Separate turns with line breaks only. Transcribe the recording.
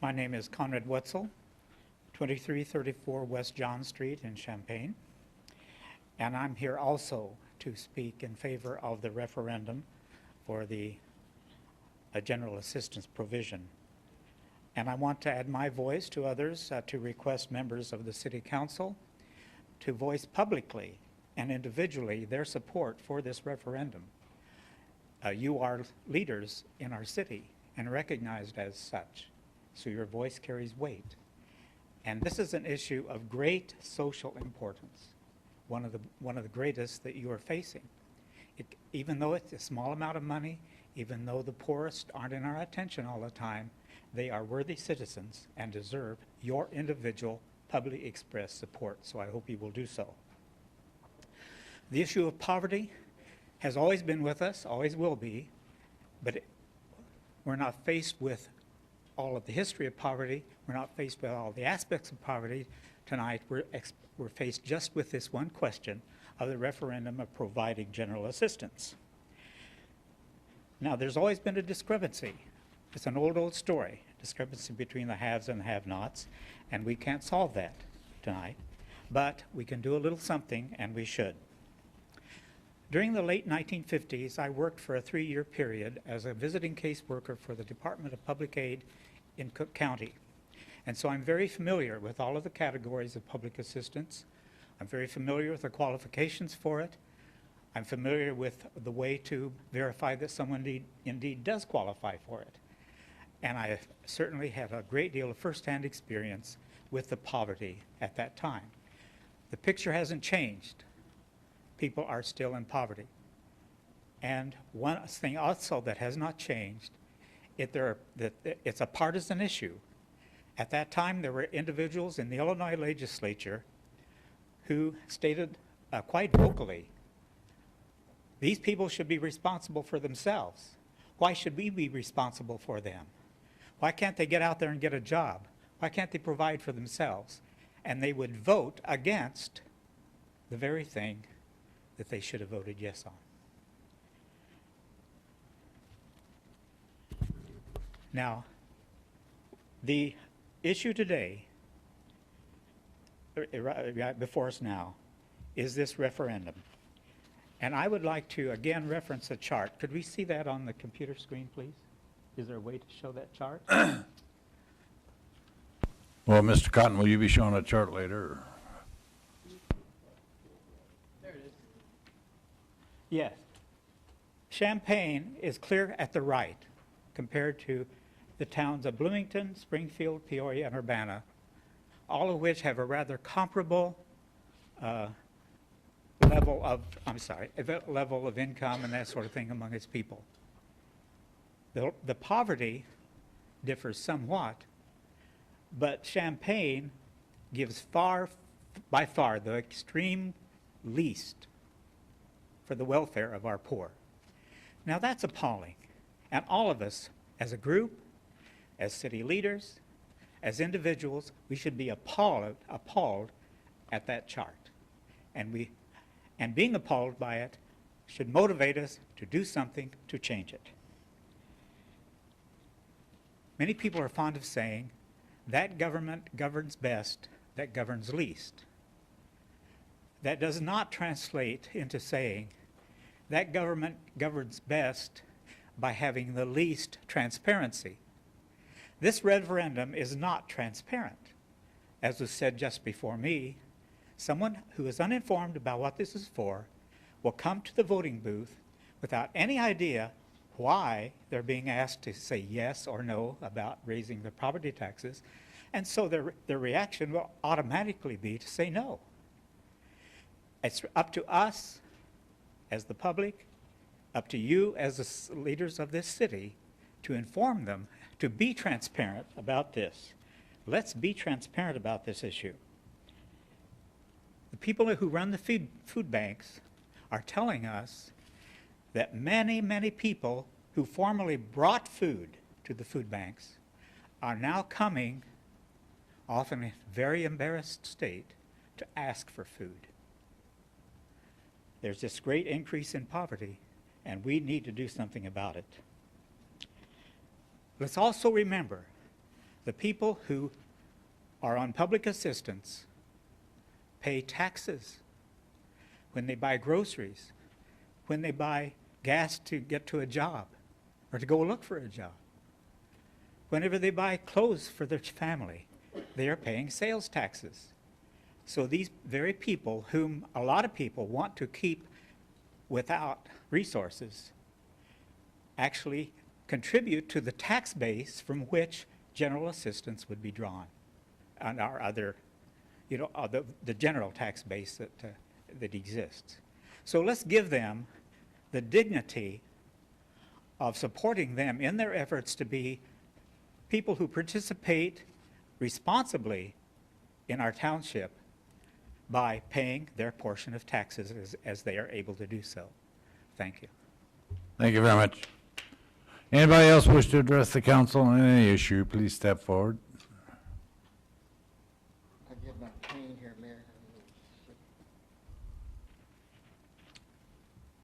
My name is Conrad Wetzel, 2334 West John Street in Champaign, and I'm here also to speak in favor of the referendum for the general assistance provision. And I want to add my voice to others to request members of the City Council to voice publicly and individually their support for this referendum. You are leaders in our city and recognized as such, so your voice carries weight. And this is an issue of great social importance, one of the greatest that you are facing. Even though it's a small amount of money, even though the poorest aren't in our attention all the time, they are worthy citizens and deserve your individual publicly expressed support, so I hope you will do so. The issue of poverty has always been with us, always will be, but we're not faced with all of the history of poverty. We're not faced with all the aspects of poverty tonight. We're faced just with this one question of the referendum of providing general assistance. Now, there's always been a discrepancy. It's an old story, discrepancy between the haves and the have-nots, and we can't solve that tonight, but we can do a little something, and we should. During the late 1950s, I worked for a 3-year period as a visiting caseworker for the Department of Public Aid in Cook County. And so I'm very familiar with all of the categories of public assistance. I'm very familiar with the qualifications for it. I'm familiar with the way to verify that someone indeed does qualify for it. And I certainly have a great deal of firsthand experience with the poverty at that time. The picture hasn't changed. People are still in poverty. And one thing also that has not changed, it's a partisan issue. At that time, there were individuals in the Illinois legislature who stated quite vocally, these people should be responsible for themselves. Why should we be responsible for them? Why can't they get out there and get a job? Why can't they provide for themselves? And they would vote against the very thing that they should have voted yes on. Now, the issue today, right before us now, is this referendum. And I would like to again reference a chart. Could we see that on the computer screen, please? Is there a way to show that chart?
Well, Mr. Cotton, will you be showing a chart later?
There it is. Yes. Champaign is clear at the right compared to the towns of Bloomington, Springfield, Peoria, and Urbana, all of which have a rather comparable level of income and that sort of thing among its people. The poverty differs somewhat, but Champaign gives by far the extreme least for the welfare of our poor. Now that's appalling, and all of us as a group, as city leaders, as individuals, we should be appalled at that chart. And being appalled by it should motivate us to do something to change it. Many people are fond of saying, that government governs best, that governs least. That does not translate into saying, that government governs best by having the least transparency. This referendum is not transparent. As was said just before me, someone who is uninformed about what this is for will come to the voting booth without any idea why they're being asked to say yes or no about raising the property taxes, and so their reaction will automatically be to say no. It's up to us as the public, up to you as the leaders of this city to inform them, to be transparent about this. Let's be transparent about this issue. The people who run the food banks are telling us that many, many people who formerly brought food to the food banks are now coming, often in a very embarrassed state, to ask for food. There's this great increase in poverty, and we need to do something about it. Let's also remember The people who are on public assistance pay taxes when they buy groceries, when they buy gas to get to a job or to go look for a job. Whenever they buy clothes for their family, they are paying sales taxes. So these very people whom a lot of people want to keep without resources actually contribute to the tax base from which general assistance would be drawn and our other, the general tax base that exists. So let's give them the dignity of supporting them in their efforts to be people who participate responsibly in our township by paying their portion of taxes as they are able to do so. Thank you.
Thank you very much. Anybody else wish to address the council on any issue, please step forward.
I get my cane here, Mayor.